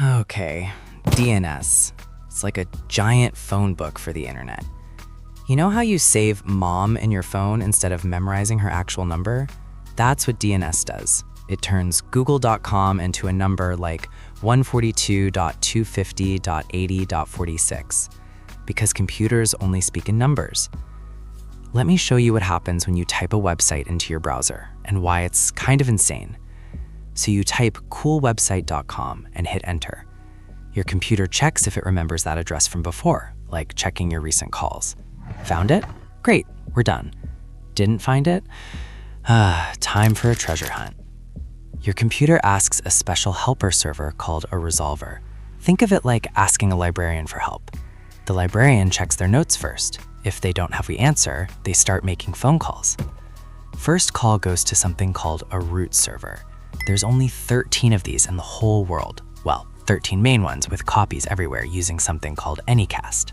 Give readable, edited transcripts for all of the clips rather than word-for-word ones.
Okay, DNS. It's like a giant phone book for the internet. You know how you save mom in your phone instead of memorizing her actual number? That's what DNS does. It turns google.com into a number like 142.250.80.46 because computers only speak in numbers. Let me show you what happens when you type a website into your browser and why it's kind of insane. So you type coolwebsite.com and hit enter. Your computer checks if it remembers that address from before, like checking your recent calls. Found it? Great, we're done. Didn't find it? Time for a treasure hunt. Your computer asks a special helper server called a resolver. Think of it like asking a librarian for help. The librarian checks their notes first. If they don't have the answer, they start making phone calls. First call goes to something called a root server. There's only 13 of these in the whole world. Well, 13 main ones with copies everywhere using something called Anycast.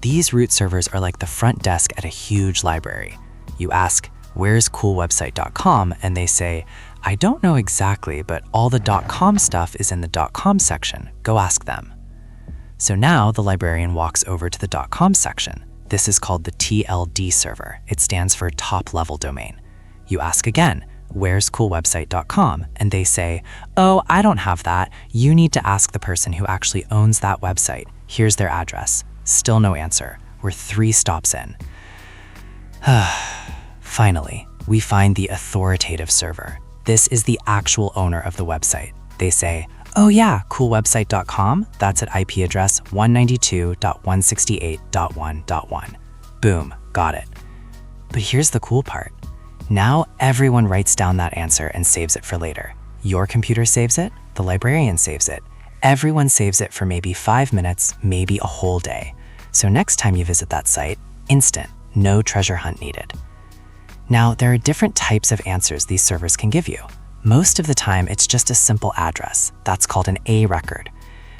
These root servers are like the front desk at a huge library. You ask, "Where's coolwebsite.com?" and they say, "I don't know exactly, but all the .com stuff is in the .com section. Go ask them." So now the librarian walks over to the .com section. This is called the TLD server. It stands for top level domain. You ask again, "Where's coolwebsite.com?" and they say, "Oh, I don't have that. You need to ask the person who actually owns that website. Here's their address." Still no answer. We're 3 stops in. Finally, we find the authoritative server. This is the actual owner of the website. They say, "Oh yeah, coolwebsite.com, that's at IP address 192.168.1.1. Boom, got it. But here's the cool part. Now everyone writes down that answer and saves it for later. Your computer saves it, the librarian saves it. Everyone saves it for maybe 5 minutes, maybe a whole day. So next time you visit that site, instant, no treasure hunt needed. Now, there are different types of answers these servers can give you. Most of the time, it's just a simple address. That's called an A record.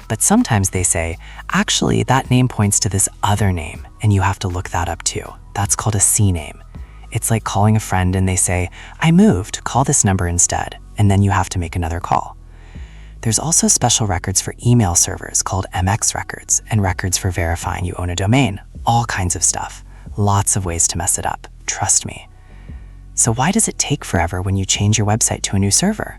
But sometimes they say, actually, that name points to this other name, and you have to look that up too. That's called a CNAME. It's like calling a friend and they say, "I moved, call this number instead," and then you have to make another call. There's also special records for email servers called MX records and records for verifying you own a domain, all kinds of stuff. Lots of ways to mess it up, trust me. So why does it take forever when you change your website to a new server?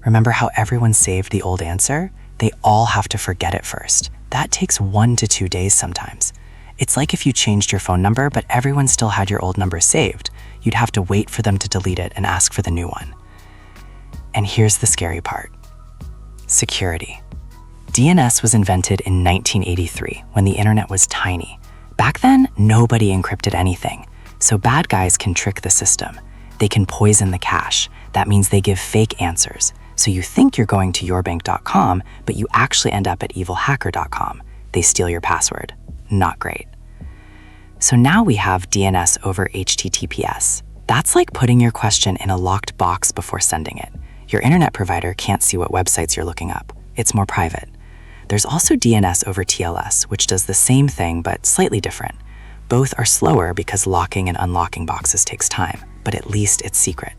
Remember how everyone saved the old answer? They all have to forget it first. That takes 1 to 2 days sometimes. It's like if you changed your phone number, but everyone still had your old number saved. You'd have to wait for them to delete it and ask for the new one. And here's the scary part. Security. DNS was invented in 1983 when the internet was tiny. Back then, nobody encrypted anything. So bad guys can trick the system. They can poison the cache. That means they give fake answers. So you think you're going to yourbank.com, but you actually end up at evilhacker.com. They steal your password. Not great. So now we have DNS over HTTPS. That's like putting your question in a locked box before sending it. Your internet provider can't see what websites you're looking up. It's more private. There's also DNS over TLS, which does the same thing but slightly different. Both are slower because locking and unlocking boxes takes time, but at least it's secret.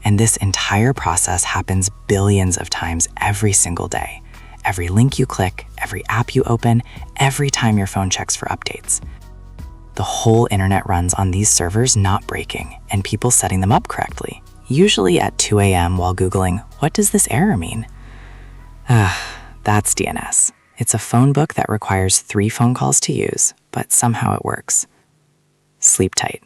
And this entire process happens billions of times every single day. Every link you click, every app you open, every time your phone checks for updates. The whole internet runs on these servers not breaking and people setting them up correctly, usually at 2 a.m. while Googling, "What does this error mean?" That's DNS. It's a phone book that requires 3 phone calls to use, but somehow it works. Sleep tight.